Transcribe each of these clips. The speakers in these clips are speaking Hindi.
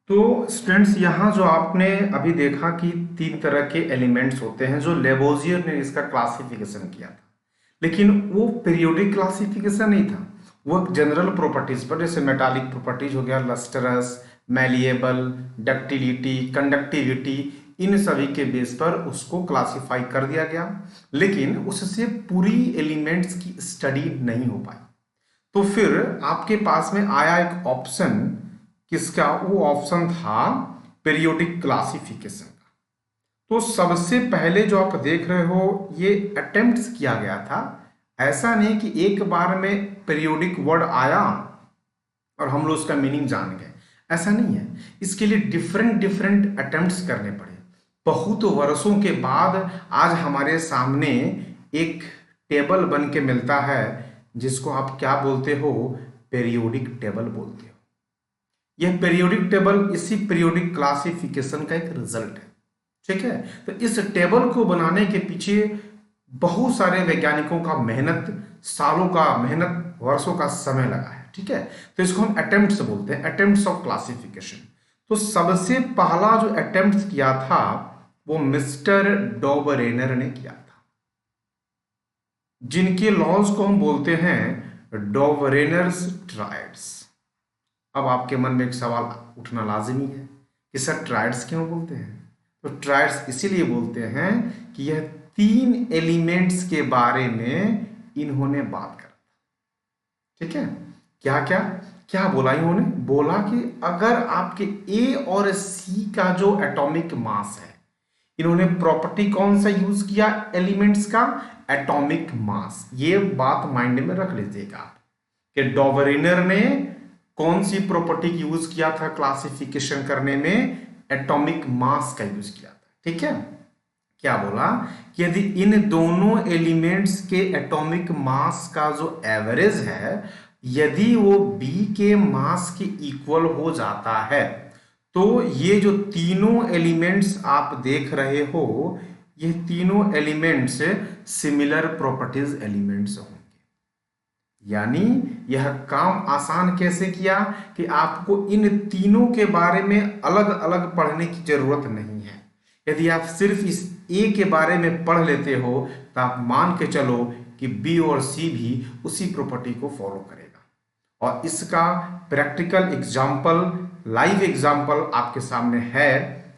तो स्टूडेंट्स यहाँ जो आपने अभी देखा कि तीन तरह के एलिमेंट्स होते हैं जो लेबोजियर ने इसका क्लासिफिकेशन किया था। लेकिन वो पीरियोडिक क्लासिफिकेशन नहीं था, वो एक जनरल प्रॉपर्टीज पर, जैसे मेटालिक प्रॉपर्टीज हो गया, लस्टरस, मैलिएबल, डक्टिलिटी, कंडक्टिविटी, इन सभी के बेस पर उसको क्लासिफाई कर दिया गया। लेकिन उससे पूरी एलिमेंट्स की स्टडी नहीं हो पाई। तो फिर आपके पास में आया एक ऑप्शन, किसका? वो ऑप्शन था पीरियोडिक क्लासिफिकेशन का। तो सबसे पहले जो आप देख रहे हो ये अटेम्प्ट्स किया गया था। ऐसा नहीं कि एक बार में पीरियोडिक वर्ड आया और हम लोग उसका मीनिंग जान गए, ऐसा नहीं है। इसके लिए डिफरेंट डिफरेंट अटेम्प्ट्स करने पड़े। बहुत वर्षों के बाद आज हमारे सामने एक टेबल बन के मिलता है, जिसको आप क्या बोलते हो? पीरियोडिक टेबल बोलते हो। यह पीरियोडिक टेबल इसी पीरियोडिक क्लासिफिकेशन का एक रिजल्ट है। ठीक है, तो इस टेबल को बनाने के पीछे बहुत सारे वैज्ञानिकों का मेहनत, सालों का मेहनत, वर्षों का समय लगा है। ठीक है, तो इसको हम अटेम्प्ट्स बोलते हैं, अटेम्प्ट्स ऑफ क्लासिफिकेशन। तो सबसे पहला जो अटेम्प्ट किया था वो मिस्टर डॉबरेनर ने किया था, जिनके लॉज को हम बोलते हैं डॉबरेनर्स ट्रायड्स। अब आपके मन में एक सवाल उठना लाजिमी है कि सर ट्रायड्स क्यों बोलते हैं? तो ट्रायड्स इसीलिए बोलते हैं कि यह तीन एलिमेंट्स के बारे में इन्होंने बात करा। ठीक है, क्या क्या क्या बोला इन्होंने? बोला कि अगर आपके ए और सी का जो एटॉमिक मास है, इन्होंने प्रॉपर्टी कौन सा यूज किया एलिमेंट्स का? Atomic mass. ये बात माइंड में रख लीजिएगा आप कि डॉबरेनर ने कौन सी प्रॉपर्टी यूज किया था क्लासिफिकेशन करने में? एटॉमिक मास का यूज किया था। ठीक है, क्या बोला कि यदि इन दोनों एलिमेंट्स के एटॉमिक मास का जो एवरेज है, यदि वो बी के मास के इक्वल हो जाता है, तो ये जो तीनों एलिमेंट्स आप देख रहे हो, ये तीनों एलिमेंट्स सिमिलर प्रॉपर्टीज एलिमेंट्स होंगे। यानी यह काम आसान कैसे किया कि आपको इन तीनों के बारे में अलग अलग पढ़ने की जरूरत नहीं है। यदि आप सिर्फ इस ए के बारे में पढ़ लेते हो तो आप मान के चलो कि बी और सी भी उसी प्रॉपर्टी को फॉलो करेगा। और इसका प्रैक्टिकल एग्जाम्पल, लाइव एग्जाम्पल आपके सामने है,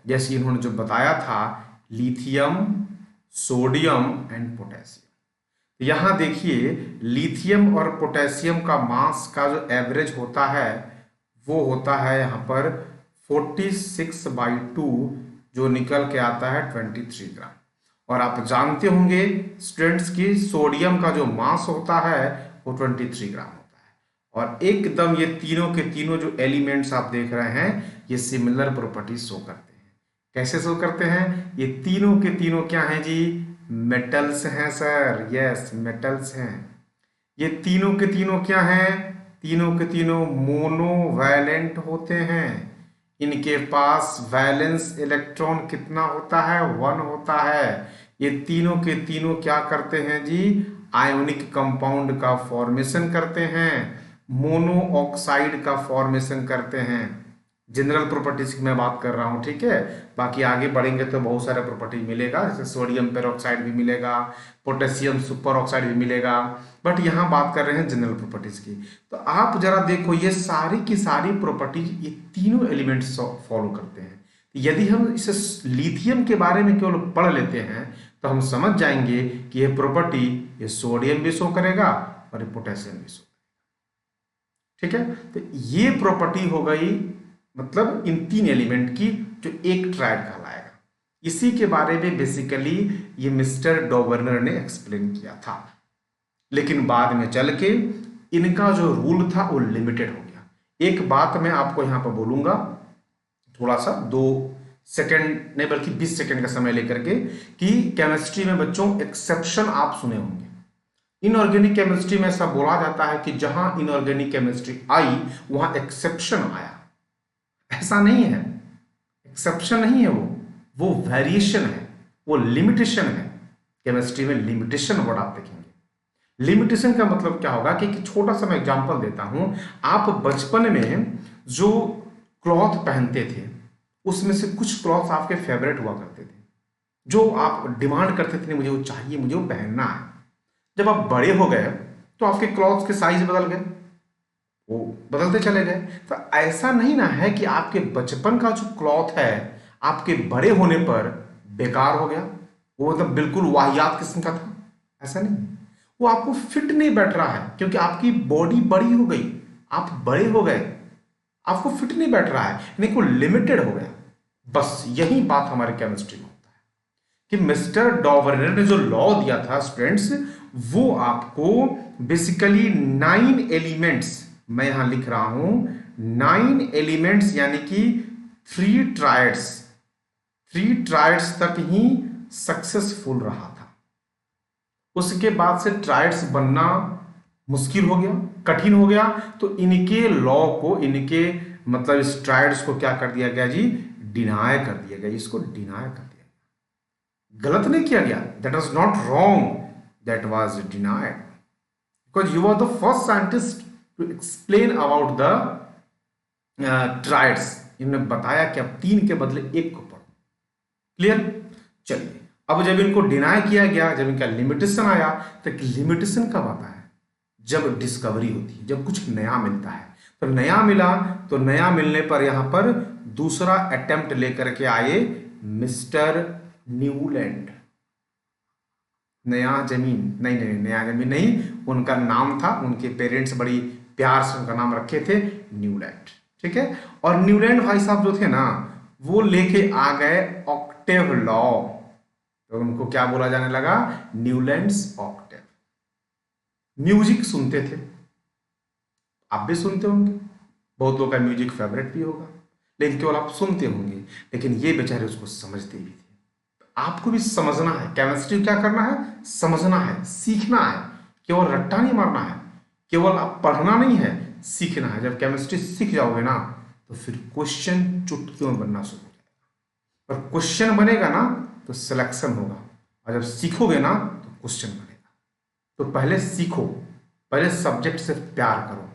जैसे इन्होंने जो बताया था, लिथियम, सोडियम एंड पोटेशियम। यहां देखिए, लिथियम और पोटेशियम का मास का जो एवरेज होता है वो होता है यहां पर 46/2, जो निकल के आता है 23 ग्राम। और आप जानते होंगे स्टूडेंट्स की सोडियम का जो मास होता है वो 23 ग्राम होता है। और एकदम ये तीनों के तीनों जो एलिमेंट्स आप देख रहे हैं, ये सिमिलर प्रॉपर्टीज शो करते हैं। कैसे शो करते हैं? ये तीनों के तीनों क्या हैं जी? मेटल्स हैं सर। यस, मेटल्स हैं। ये तीनों के तीनों क्या हैं? तीनों के तीनों मोनोवैलेंट होते हैं। इनके पास वैलेंस इलेक्ट्रॉन कितना होता है? 1 होता है। ये तीनों के तीनों क्या करते हैं जी? आयोनिक कंपाउंड का फॉर्मेशन करते हैं, मोनो ऑक्साइड का फॉर्मेशन करते हैं। जनरल प्रॉपर्टीज की मैं बात कर रहा हूं। ठीक है, बाकी आगे बढ़ेंगे तो बहुत सारे प्रॉपर्टी मिलेगा, जैसे सोडियम पेरोक्साइड भी मिलेगा, पोटेशियम सुपर ऑक्साइड भी मिलेगा, बट यहां बात कर रहे हैं जनरल प्रॉपर्टीज की। तो आप जरा देखो, ये सारी की सारी प्रॉपर्टीज ये तीनों एलिमेंट्स फॉलो करते हैं। यदि हम इसे लिथियम के बारे में केवल पढ़ लेते हैं तो हम समझ जाएंगे कि यह प्रॉपर्टी, ये सोडियम भी शो करेगा और ये पोटेशियम भी शो करेगा। ठीक है, तो ये प्रॉपर्टी हो गई, मतलब इन तीन एलिमेंट की, जो एक ट्रायड कहलाएगा। इसी के बारे में बेसिकली ये मिस्टर डॉबरनर ने एक्सप्लेन किया था। लेकिन बाद में चल के इनका जो रूल था वो लिमिटेड हो गया। एक बात मैं आपको यहां पर बोलूंगा, थोड़ा सा 2 सेकंड नहीं बल्कि 20 सेकंड का समय लेकर के, कि केमिस्ट्री में बच्चों एक्सेप्शन आप सुने होंगे। इनऑर्गेनिक केमिस्ट्री में ऐसा बोला जाता है कि जहां इनऑर्गेनिक केमिस्ट्री आई वहां एक्सेप्शन आया। ऐसा नहीं है, एक्सेप्शन नहीं है, वो वेरिएशन है, वो लिमिटेशन है। केमिस्ट्री में लिमिटेशन वर्ड आप देखेंगे। लिमिटेशन का मतलब क्या होगा कि छोटा सा मैं एग्जांपल देता हूं। आप बचपन में जो क्लॉथ पहनते थे, उसमें से कुछ क्लॉथ आपके फेवरेट हुआ करते थे, जो आप डिमांड करते थे, मुझे वो चाहिए, मुझे वो पहनना है। जब आप बड़े हो गए तो आपके क्लॉथ के साइज बदल गए, वो बदलते चले गए। तो ऐसा नहीं ना है कि आपके बचपन का जो क्लॉथ है आपके बड़े होने पर बेकार हो गया, वो मतलब बिल्कुल वाहियात किस्म का था, ऐसा नहीं। वो आपको फिट नहीं बैठ रहा है क्योंकि आपकी बॉडी बड़ी हो गई, आप बड़े हो गए, आपको फिट नहीं बैठ रहा है, यानी को लिमिटेड हो गया। बस यही बात हमारे केमिस्ट्री में होता है कि मिस्टर डॉवर्नर ने जो लॉ दिया था स्टूडेंट्स, वो आपको बेसिकली 9 एलिमेंट्स, मैं यहां लिख रहा हूं 9 एलिमेंट्स, यानी कि 3 ट्रायड्स तक ही सक्सेसफुल रहा था। उसके बाद से ट्रायड्स बनना मुश्किल हो गया, कठिन हो गया। तो इनके लॉ को, इनके मतलब इस ट्रायड्स को क्या कर दिया गया जी, डिनाय कर दिया गया, इसको डिनाय कर दिया गया। गलत नहीं किया गया, that was not wrong, that was denied, because you are the first scientist to explain about the triads. इन्होंने बताया कि अब 3 के बदले 1 को पढ़ो। क्लियर? चलिए, अब जब इनको डिनाई किया गया, जब इनका लिमिटेशन आया, तो लिमिटेशन कब आता है, जब डिस्कवरी होती है, जब कुछ नया मिलता है। तो नया मिला, तो नया मिलने पर यहां पर दूसरा अटेम्प्ट लेकर के आए मिस्टर न्यूलैंड। नया जमीन नहीं, नहीं नया जमीन नहीं, उनका नाम था, उनके पेरेंट्स बड़ी प्यार से उनका नाम रखे थे न्यूलैंड, ठीक है। और न्यूलैंड भाई साहब जो थे ना, वो लेके आ गए ऑक्टेव लॉ, तो उनको क्या बोला जाने लगा, न्यूलैंड्स ऑक्टेव। म्यूजिक सुनते थे, आप भी सुनते होंगे, बहुत लोगों का म्यूजिक फेवरेट भी होगा, लेकिन केवल आप सुनते होंगे, लेकिन ये बेचारे उसको समझते भी थे। आपको भी समझना है, केमिस्ट्री क्या करना है, समझना है, सीखना है, केवल रट्टा नहीं मारना है, केवल आप पढ़ना नहीं है, सीखना है। जब केमिस्ट्री सीख जाओगे ना, तो फिर क्वेश्चन चुटकियों में बनना शुरू हो जाएगा, और क्वेश्चन बनेगा ना तो सिलेक्शन होगा, और जब सीखोगे ना तो क्वेश्चन बनेगा। तो पहले सीखो, पहले सब्जेक्ट से प्यार करो,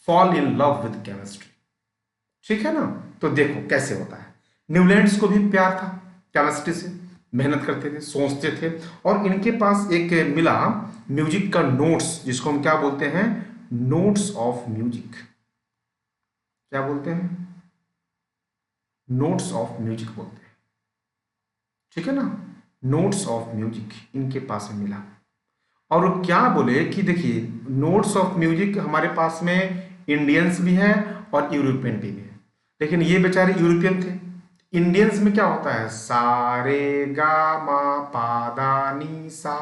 fall in love with chemistry, ठीक है ना। तो देखो कैसे होता है। न्यूलैंड्स को भी प्यार था केमिस्ट्री से, मेहनत करते थे, सोचते थे, और इनके पास एक मिला म्यूजिक का नोट्स, जिसको हम क्या बोलते हैं, नोट्स ऑफ म्यूजिक। क्या बोलते हैं, नोट्स ऑफ म्यूजिक बोलते हैं, ठीक है ना। नोट्स ऑफ म्यूजिक इनके पास में मिला, और वो क्या बोले कि देखिए, नोट्स ऑफ म्यूजिक हमारे पास में इंडियंस भी है और यूरोपियन भी है, लेकिन ये बेचारे यूरोपियन थे। इंडियंस में क्या होता है, सा रे गा मा पा दा नी सा,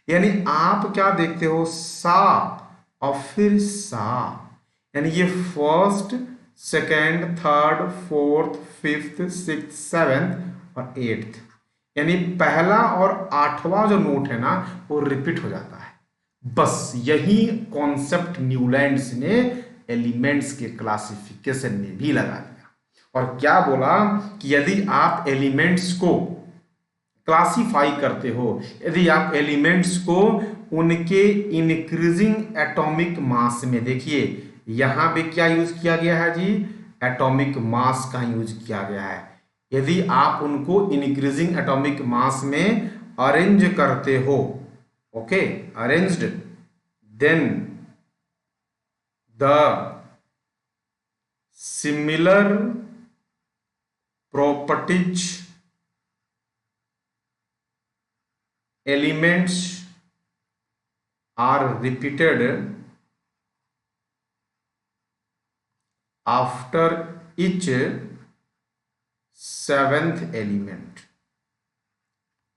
यानी आप क्या देखते हो, सा और फिर सा, यानी ये first, second, third, fourth, fifth, six, seventh और एट्थ, यानी पहला और 8वां जो नोट है ना, वो रिपीट हो जाता है। बस यही कॉन्सेप्ट न्यूलैंड्स ने एलिमेंट्स के क्लासिफिकेशन में भी लगा दिया, और क्या बोला कि यदि आप एलिमेंट्स को क्लासिफाई करते हो, यदि आप एलिमेंट्स को उनके इंक्रीजिंग एटॉमिक मास में, देखिए यहां पे क्या यूज किया गया है जी, एटॉमिक मास का यूज किया गया है। यदि आप उनको इंक्रीजिंग एटॉमिक मास में अरेंज करते हो, okay, arranged, then the similar properties elements are repeated after each 7th element।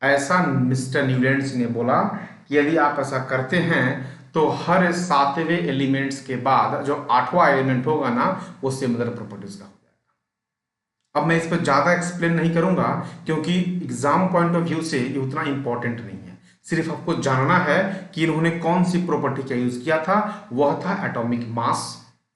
ऐसा मिस्टर न्यूलैंड्स ने बोला कि यदि आप ऐसा करते हैं तो हर 7वें एलिमेंट्स के बाद जो 8वां एलिमेंट होगा ना, वो सिमिलर प्रॉपर्टीज का हो जाएगा। अब मैं इस पर ज्यादा एक्सप्लेन नहीं करूंगा, क्योंकि एग्जाम पॉइंट ऑफ व्यू से ये उतना इंपॉर्टेंट नहीं है। सिर्फ आपको जानना है कि इन्होंने कौन सी प्रॉपर्टी का यूज किया था, वह था एटॉमिक मास,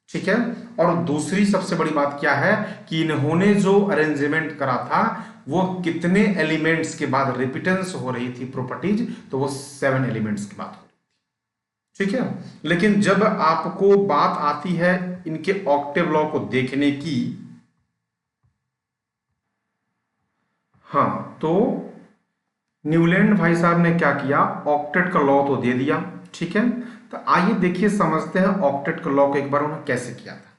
ठीक है। और दूसरी सबसे बड़ी बात क्या है कि इन्होंने जो अरेंजमेंट करा था, वो कितने एलिमेंट्स के बाद रिपीटेंस हो रही थी प्रॉपर्टीज, तो वो 7 एलिमेंट्स की बात हो रही थी, ठीक है। लेकिन जब आपको बात आती है इनके ऑक्टेव लॉ को देखने की, तो न्यूलैंड भाई साहब ने क्या किया, ऑक्टेट का लॉ तो दे दिया, ठीक है। तो आइए देखिए समझते हैं ऑक्टेट का लॉ को एक बार उन्होंने कैसे किया था।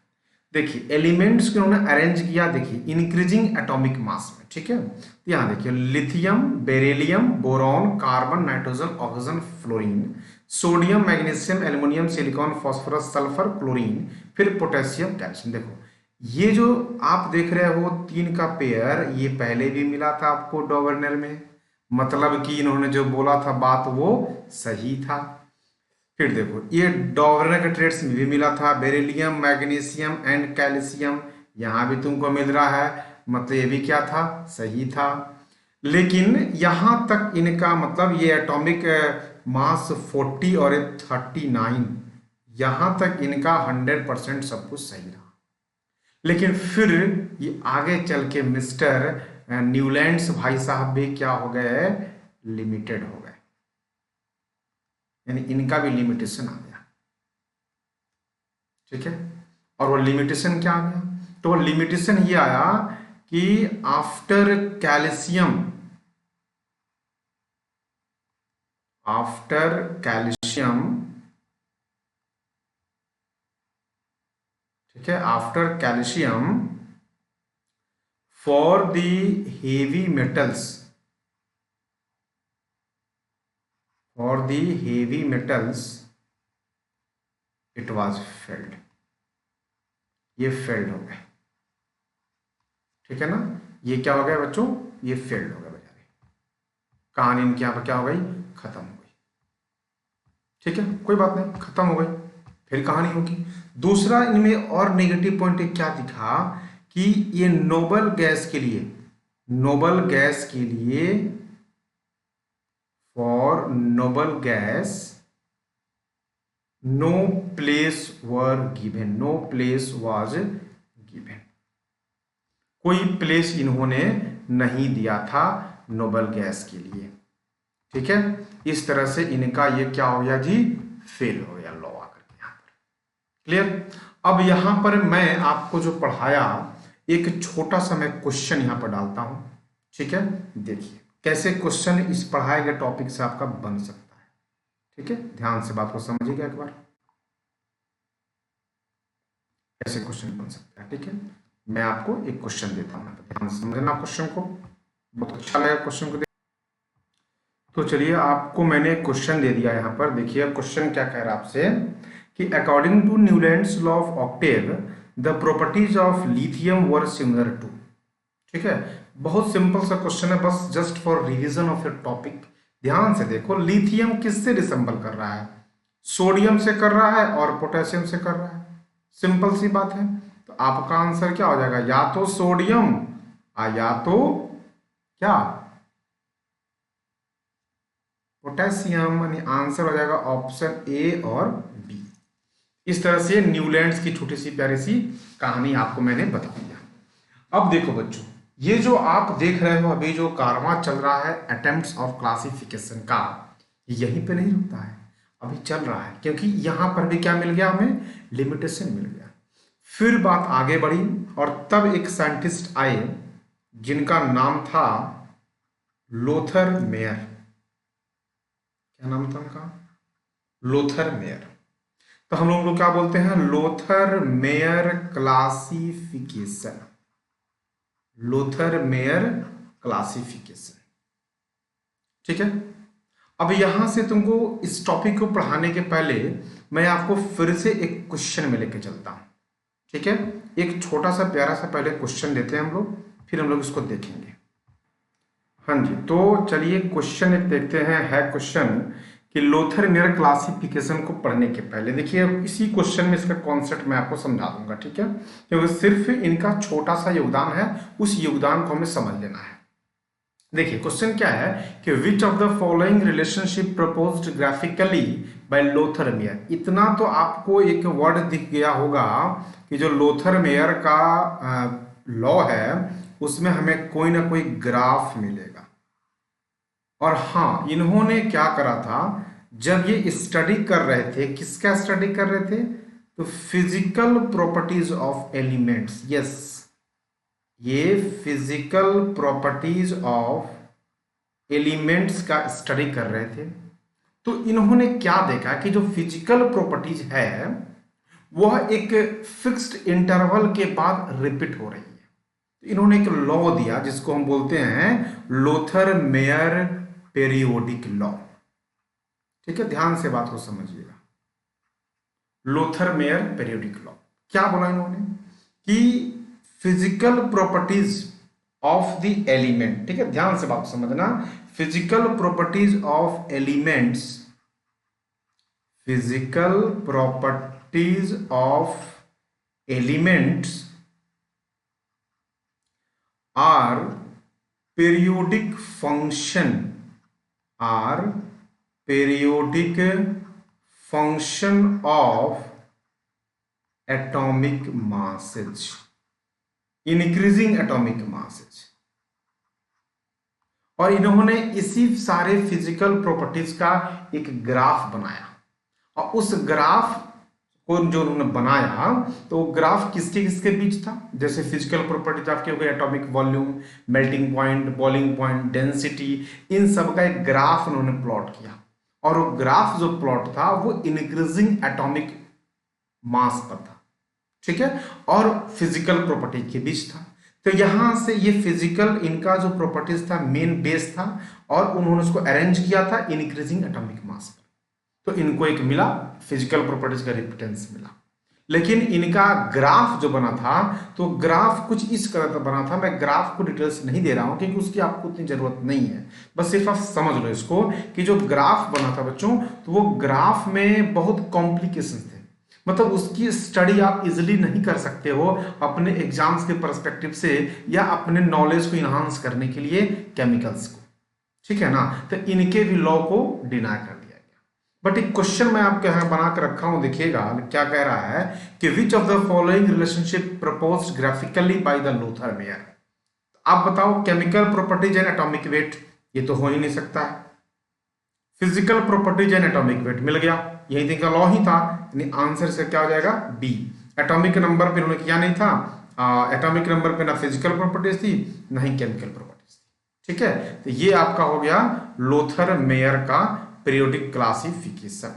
देखिए एलिमेंट्स को उन्होंने अरेंज किया, देखिए इंक्रीजिंग एटॉमिक मास में, ठीक है। तो यहाँ देखिए lithium, beryllium, boron, carbon, nitrogen, oxygen, fluorine, sodium, magnesium, aluminium, silicon, phosphorus, sulphur, chlorine, फिर पोटेशियम, कैल्शियम। देखो ये जो आप देख रहे हो तीन का पेयर, ये पहले भी मिला था आपको डॉवर्नर में, मतलब कि इन्होंने जो बोला था बात वो सही था। फिर देखो ये डॉवर्नर के ट्रेड्स में भी मिला था, बेरिलियम, मैग्नीशियम एंड कैल्शियम, यहाँ भी तुमको मिल रहा है, मतलब ये भी क्या था, सही था। लेकिन यहां तक इनका मतलब ये एटॉमिक मास 40 और 39, यहां तक इनका 100% सब कुछ सही रहा। लेकिन फिर ये आगे चल के मिस्टर न्यूलैंड्स भाई साहब भी क्या हो गए, लिमिटेड हो गए, यानी इनका भी लिमिटेशन आ गया, ठीक है। और वो लिमिटेशन क्या आ गया, तो वो लिमिटेशन ये आया कि आफ्टर कैल्शियम, ठीक है, after calcium for the heavy metals, it was failed, ये फेल्ड हो गए, ठीक है ना। ये क्या हो गया बच्चों, ये फेल्ड हो गया बेचारे, कहानी इनके यहाँ पर क्या हो गई, खत्म हो गई, ठीक है, कोई बात नहीं, खत्म हो गई, फिर कहानी होगी। दूसरा इनमें और नेगेटिव पॉइंट क्या दिखा कि ये नोबल गैस के लिए, for noble gas no place were given, no place was given, कोई प्लेस इन्होंने नहीं दिया था नोबल गैस के लिए, ठीक है। इस तरह से इनका ये क्या हो गया जी, फेल हो गया लॉ आकर के यहां पर, क्लियर। अब यहां पर मैं आपको जो पढ़ाया एक छोटा सा मैं क्वेश्चन यहां पर डालता हूं, ठीक है। देखिए कैसे क्वेश्चन इस पढ़ाए गए टॉपिक से आपका बन सकता है, ठीक है। ध्यान से बात को समझिएगा एक बार, कैसे क्वेश्चन बन सकता है, ठीक है। मैं आपको एक क्वेश्चन देता हूं, ध्यान से समझना क्वेश्चन को, बहुत अच्छा लगेगा क्वेश्चन को। तो चलिए आपको मैंने क्वेश्चन दे दिया यहाँ पर, देखिए क्वेश्चन क्या कह रहा है आपसे कि according to Newlands law of octave the properties of lithium were similar to, ठीक है। बहुत सिंपल सा क्वेश्चन है, बस just for revision of your topic. ध्यान से देखो लिथियम किससे रिसेंबल कर रहा है, सोडियम से कर रहा है और पोटेशियम से कर रहा है, सिंपल सी बात है। तो आपका आंसर क्या हो जाएगा, या तो सोडियम या तो क्या पोटेशियम, यानी आंसर हो जाएगा ऑप्शन ए और बी। इस तरह से न्यूलैंड्स की छोटी सी प्यारी सी कहानी आपको मैंने बता दिया। अब देखो बच्चों, ये जो आप देख रहे हो अभी जो कारवां चल रहा है अटेम्प्ट्स ऑफ क्लासिफिकेशन का, यहीं पे नहीं रुकता है, अभी चल रहा है, क्योंकि यहां पर भी क्या मिल गया हमें, लिमिटेशन मिल गया। फिर बात आगे बढ़ी और तब एक साइंटिस्ट आए जिनका नाम था लोथर मेयर, क्या नाम था उनका, लोथर मेयर। तो हम लोग क्या बोलते हैं, Lothar Meyer classification, Lothar Meyer classification, ठीक है। अब यहां से तुमको इस टॉपिक को पढ़ाने के पहले मैं आपको फिर से एक क्वेश्चन में लेके चलता हूं, ठीक है। एक छोटा सा प्यारा सा पहले क्वेश्चन देते हैं हम लोग, फिर हम लोग इसको देखेंगे। हाँ जी, तो चलिए क्वेश्चन एक देखते हैं, है क्वेश्चन कि लोथर मेयर क्लासिफिकेशन को पढ़ने के पहले देखिए इसी क्वेश्चन में इसका कॉन्सेप्ट मैं आपको समझा दूंगा, ठीक है, क्योंकि सिर्फ इनका छोटा सा योगदान है, उस योगदान को हमें समझ लेना है। देखिए क्वेश्चन क्या है कि which of the following relationship proposed graphically by Lothar Meyer. इतना तो आपको एक वर्ड दिख गया होगा कि जो लोथर मेयर का लॉ है उसमें हमें कोई ना कोई ग्राफ मिलेगा। और हाँ, इन्होंने क्या करा था, जब ये स्टडी कर रहे थे, किसका स्टडी कर रहे थे, तो physical properties of elements, yes, ये फिजिकल प्रॉपर्टीज ऑफ एलिमेंट्स का स्टडी कर रहे थे, तो इन्होंने क्या देखा कि जो फिजिकल प्रॉपर्टीज है वह एक फिक्स्ड इंटरवल के बाद रिपीट हो रही है। तो इन्होंने एक लॉ दिया जिसको हम बोलते हैं लोथर मेयर पेरियोडिक लॉ। ठीक है, ध्यान से बात को समझिएगा। लोथर मेयर पेरियोडिक लॉ क्या बोला इन्होंने कि physical properties of the element, ठीक है, ध्यान से बात समझना, physical properties of elements, physical properties of elements are periodic function, are periodic function of atomic masses, increasing atomic masses। और इन्होंने इसी सारे फिजिकल प्रॉपर्टीज का एक ग्राफ बनाया, और उस ग्राफ को जो उन्होंने बनाया तो ग्राफ किसके किसके बीच था। जैसे फिजिकल प्रॉपर्टीज आपके हो गए, atomic volume, melting point, boiling point, density, इन सब का एक ग्राफ उन्होंने प्लॉट किया, और वो ग्राफ जो प्लॉट था वो इंक्रीजिंग एटॉमिक मास पर था। ठीक है, और फिजिकल प्रॉपर्टीज के बीच था। तो यहां से ये फिजिकल इनका जो प्रॉपर्टीज था मेन बेस था, और उन्होंने उसको अरेंज किया था इंक्रीजिंग एटॉमिक मास पर। तो इनको एक मिला फिजिकल प्रॉपर्टीज का रिपीटेंस मिला। लेकिन इनका ग्राफ जो बना था, तो ग्राफ कुछ इस तरह का बना था। मैं ग्राफ को डिटेल्स नहीं दे रहा हूं क्योंकि उसकी आपको उतनी जरूरत नहीं है, बस सिर्फ आप समझ लो इसको कि जो ग्राफ बना था बच्चों, तो वो ग्राफ में बहुत कॉम्प्लिकेशन थे। मतलब उसकी स्टडी आप इजिली नहीं कर सकते हो अपने एग्जाम्स के पर्सपेक्टिव से, या अपने नॉलेज को इनहांस करने के लिए केमिकल्स को। ठीक है ना, तो इनके भी लॉ को डिनाई कर दिया गया। बट एक क्वेश्चन मैं आपके यहाँ बना कर रखा हूं, देखिएगा क्या कह रहा है कि which of the following relationship proposed graphically by the Lothar Meyer. आप बताओ, chemical properties and atomic weight, ये तो हो ही नहीं सकता है। Physical properties and atomic weight मिल गया, यही इनका लॉ ही था, यानी आंसर से क्या हो जाएगा बी। एटॉमिक नंबर पे उन्होंने किया नहीं था, एटॉमिक नंबर पे ना फिजिकल प्रॉपर्टीज थी ना ही केमिकल प्रॉपर्टीज थी। ठीक है, तो ये आपका हो गया लोथर मेयर का पीरियोडिक क्लासिफिकेशन।